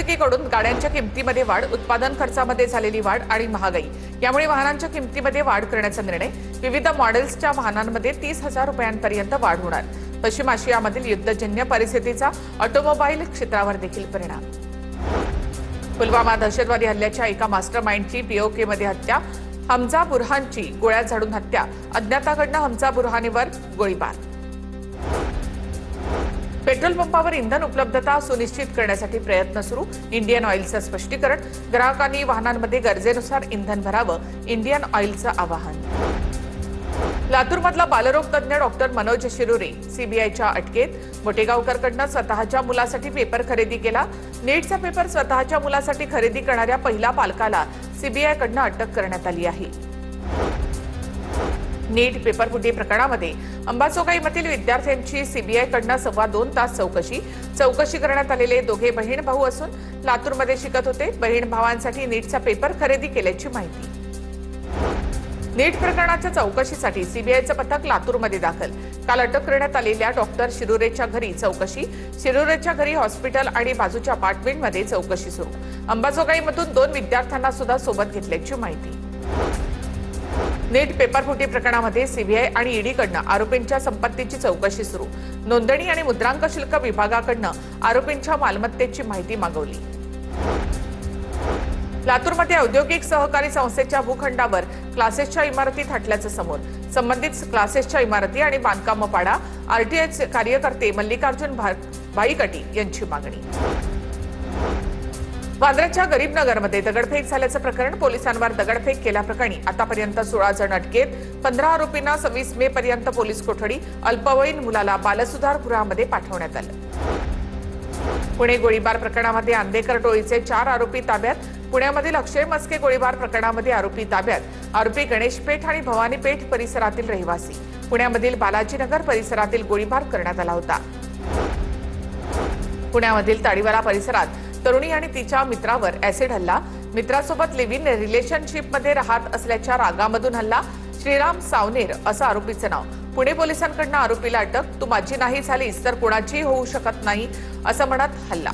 कडून गाड्यांच्या किमतीमध्ये वाढ, उत्पादन खर्चामध्ये झालेली वाढ आणि महागाई यामुळे वाहनांच्या किमतीमध्ये वाढ करण्याचा निर्णय. विविध मॉडेल्सच्या वाहनांमध्ये 30,000 रुपयांपर्यंत वाढ होणार. पश्चिम आशियामधील युद्धजन्य परिस्थितीचा ऑटोमोबाईल क्षेत्रावर देखील परिणाम. पुलवामा दहशतवादी हल्ल्याच्या एका मास्टरमाइंडची पीओकेमध्ये हत्या. हमजा बुरहानची गोळ्या झाडून हत्या. अज्ञाताकडून हमजा बुरहानीवर गोळीबार. पेट्रोल पंपावर इंधन उपलब्धता सुनिश्चित करण्यासाठी प्रयत्न सुरू. इंडियन ऑइलचं स्पष्टीकरण. ग्राहकांनी वाहनांमध्ये गरजेनुसार इंधन भरावं. इंडियन ऑइलचं आवाहन. लातूरमधला बालरोग तज्ज्ञ डॉक्टर मनोज शिरुरे सीबीआयच्या अटकेत. मोटेगावकरकडनं स्वतःच्या मुलासाठी पेपर खरेदी केला. नीटचा पेपर स्वतःच्या मुलासाठी खरेदी करणाऱ्या पहिल्या पालकाला सीबीआयकडनं अटक करण्यात आली आहे. नीट पेपरफुटी प्रकरणामध्ये अंबाजोगाईमधील विद्यार्थ्यांची सीबीआयकडनं 2.25 तास चौकशी करण्यात आलेले दोघे बहीण भाऊ असून लातूरमध्ये शिकत होते. बहीण भावांसाठी नीटचा पेपर खरेदी केल्याची माहिती. नीट प्रकरणाच्या चौकशीसाठी सीबीआयचं पथक लातूरमध्ये दाखल. काल अटक करण्यात आलेल्या डॉक्टर शिरुरेच्या घरी चौकशी. शिरुरेच्या घरी हॉस्पिटल आणि बाजूच्या अपार्टमेंटमध्ये चौकशी सुरू. अंबाजोगाईमधून 2 विद्यार्थ्यांना सुद्धा सोबत घेतल्याची माहिती. नीट पेपरफुटी प्रकरणामध्ये सीबीआय आणि ईडीकडनं आरोपींच्या संपत्तीची चौकशी सुरू. नोंदणी आणि मुद्रांक शुल्क विभागाकडनं आरोपींच्या मालमत्तेची माहिती मागवली. लातूरमध्ये औद्योगिक सहकारी संस्थेच्या भूखंडावर क्लासेसच्या इमारतीत हटल्याचं समोर. संबंधित क्लासेसच्या इमारती आणि बांधकाम पाडा. आरटीआयचे कार्यकर्ते मल्लिकार्जुन भाईकटी यांची मागणी. वांद्र्याच्या गरीबनगरमध्ये दगडफेक झाल्याचं प्रकरण. पोलिसांवर दगडफेक केल्याप्रकरणी आतापर्यंत 16 जण अटकेत. 15 आरोपींना 26 मे पर्यंत पोलीस कोठडी. अल्पवयीन मुलाला बालसुधार गृहामध्ये पाठवण्यात आलं. पुणे गोळीबार प्रकरणामध्ये आंदेकर टोळीचे 4 आरोपी ताब्यात. पुण्यामधील अक्षय मस्के गोळीबार प्रकरणामध्ये आरोपी ताब्यात. आरोपी गणेशपेठ आणि भवानीपेठ परिसरातील रहिवासी. पुण्यामधील बालाजीनगर परिसरातील गोळीबार करण्यात आला होता. पुण्यामधील ताडीवाला परिसरात तरुणी आणि तिच्या मित्रावर ऍसिड हल्ला. मित्रासोबत लिव्ह इन रिलेशनशिपमध्ये राहत असल्याच्या रागामधून हल्ला. श्रीराम सावनेर असं आरोपीचं नाव. पुणे पोलिसांकडून आरोपीला अटक. तू माझी नाही झालीस तर कोणाचीही होऊ शकत नाही असं म्हणत हल्ला.